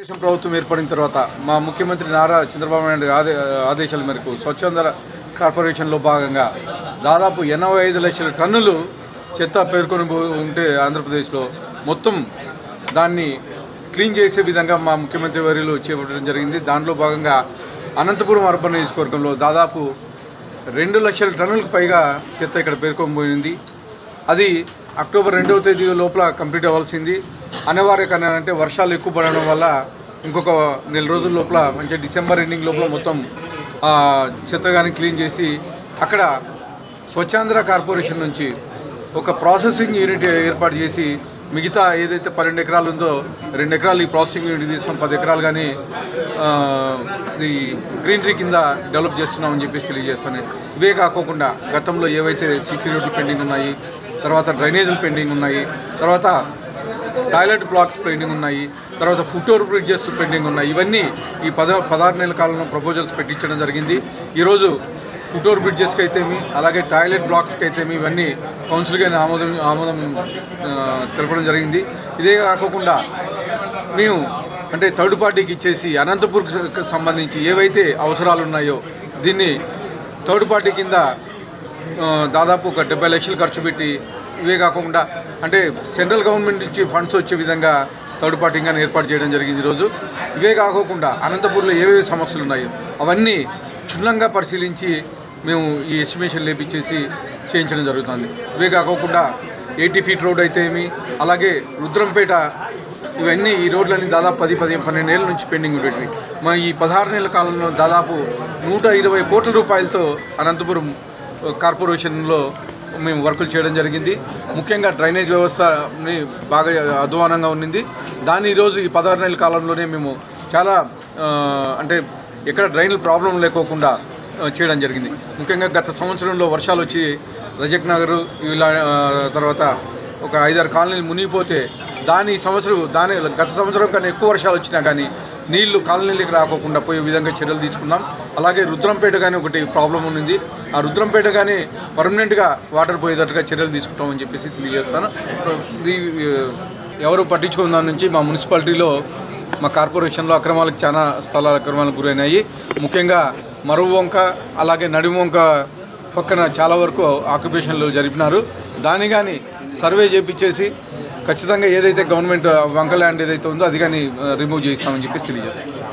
దేశం ప్రభుత్వం ఏర్పడిన తర్వాత మా ముఖ్యమంత్రి నారా చంద్రబాబు నాయుడు ఆదేశాల మేరకు స్వచ్ఛంద కార్పొరేషన్లో భాగంగా దాదాపు 85 లక్షల టన్నులు చెత్త పేర్కొని ఉంటే ఆంధ్రప్రదేశ్లో మొత్తం దాన్ని క్లీన్ చేసే విధంగా మా ముఖ్యమంత్రి వర్యులు చేపట్టడం జరిగింది. దానిలో భాగంగా అనంతపురం అర్బన్ నియోజకవర్గంలో దాదాపు 2 లక్షల టన్నులకు పైగా చెత్త ఇక్కడ పేర్కొనిపోయింది. అది అక్టోబర్ 2వ తేదీ లోపల కంప్లీట్ అవ్వాల్సింది. అనివార్య కారణం అంటే వర్షాలు ఎక్కువ పడడం వల్ల ఇంకొక నెల రోజుల లోపల అంటే డిసెంబర్ ఎండింగ్ లోపల మొత్తం చెత్త కానీ క్లీన్ చేసి అక్కడ స్వచ్ఛాంధ్ర కార్పొరేషన్ నుంచి ఒక ప్రాసెసింగ్ యూనిట్ ఏర్పాటు చేసి మిగతా ఏదైతే 12 ఎకరాలు ఉందో 2 ఎకరాలు ఈ ప్రాసెసింగ్ యూనిట్ తీసుకొని 10 ఎకరాలు కానీ ఈ గ్రీనరీ కింద డెవలప్ చేస్తున్నామని చెప్పేసి తెలియజేస్తాను. ఇవే కాకోకుండా గతంలో ఏవైతే సీసీ రోడ్లు పెండింగ్ ఉన్నాయి, తర్వాత డ్రైనేజీలు పెండింగ్ ఉన్నాయి, తర్వాత టాయిలెట్ బ్లాక్స్ పెండింగ్ ఉన్నాయి, తర్వాత ఫుట్ ఓవర్ బ్రిడ్జెస్ పెండింగ్ ఉన్నాయి. ఇవన్నీ ఈ 16 నెలల కాలంలో ప్రపోజల్స్ పెట్టించడం జరిగింది. ఈరోజు ఫుట్ ఓవర్ బ్రిడ్జెస్కి అయితేమి అలాగే టాయిలెట్ బ్లాక్స్కి అయితేమి ఇవన్నీ కౌన్సిల్గా ఆమోదం తెలపడం జరిగింది. ఇదే కాకుండా మేము అంటే థర్డ్ పార్టీకి ఇచ్చేసి అనంతపూర్కి సంబంధించి ఏవైతే అవసరాలు ఉన్నాయో దీన్ని థర్డ్ పార్టీ కింద దాదాపు ఒక 70 లక్షలు ఖర్చు పెట్టి ఇవే కాకుండా అంటే సెంట్రల్ గవర్నమెంట్ నుంచి ఫండ్స్ వచ్చే విధంగా థర్డ్ పార్టీగా ఏర్పాటు చేయడం జరిగింది ఈరోజు. ఇవే కాకుండా అనంతపూర్లో ఏవేవి సమస్యలు ఉన్నాయో అవన్నీ క్షుణ్ణంగా పరిశీలించి మేము ఈ ఎస్టిమేషన్ లేపించేసి చేయించడం జరుగుతుంది. ఇవే కాకుండా 80 ఫీట్ రోడ్ అయితే ఏమి అలాగే రుద్రంపేట ఇవన్నీ ఈ రోడ్లన్నీ దాదాపు 10-12 ఏళ్ళ నుంచి పెండింగ్ ఉండేవి. మా ఈ 16 నెలల కాలంలో దాదాపు 120 కోట్ల రూపాయలతో అనంతపురం కార్పొరేషన్లో మేము వర్కులు చేయడం జరిగింది. ముఖ్యంగా డ్రైనేజ్ వ్యవస్థని బాగా అధ్వానంగా ఉన్నింది. దాన్ని ఈరోజు ఈ 16 నెలల కాలంలోనే మేము చాలా అంటే ఎక్కడ డ్రైన్లు ప్రాబ్లం లేకోకుండా చేయడం జరిగింది. ముఖ్యంగా గత సంవత్సరంలో వర్షాలు వచ్చి రజక్ నగర్ ఇలా తర్వాత ఒక 5-6 కాలనీలు మునిగిపోతే గత సంవత్సరం కన్నా ఎక్కువ వర్షాలు వచ్చినా కానీ నీళ్లు కాలనీలకు రాకోకుండా పోయే విధంగా చర్యలు తీసుకున్నాం. అలాగే రుద్రంపేట కానీ ఒకటి ప్రాబ్లం ఉంది. ఆ రుద్రంపేట కానీ పర్మనెంట్గా వాటర్ పోయేటట్టుగా చర్యలు తీసుకుంటామని చెప్పేసి తెలియజేస్తాను. ఇది ఎవరు పట్టించుకున్న దాని నుంచి మా మున్సిపాలిటీలో మా కార్పొరేషన్లో అక్రమాలకు చాలా స్థలాల అక్రమాలకు గురైనాయి. ముఖ్యంగా మరువంక అలాగే నడివంక పక్కన చాలా వరకు ఆక్యుపేషన్లు జరిపినారు. దాన్ని కానీ సర్వే చేయించేసి ఖచ్చితంగా ఏదైతే గవర్నమెంట్ వంక ల్యాండ్ ఏదైతే ఉందో అది కానీ రిమూవ్ చేయిస్తామని చెప్పేసి తెలియజేస్తాం.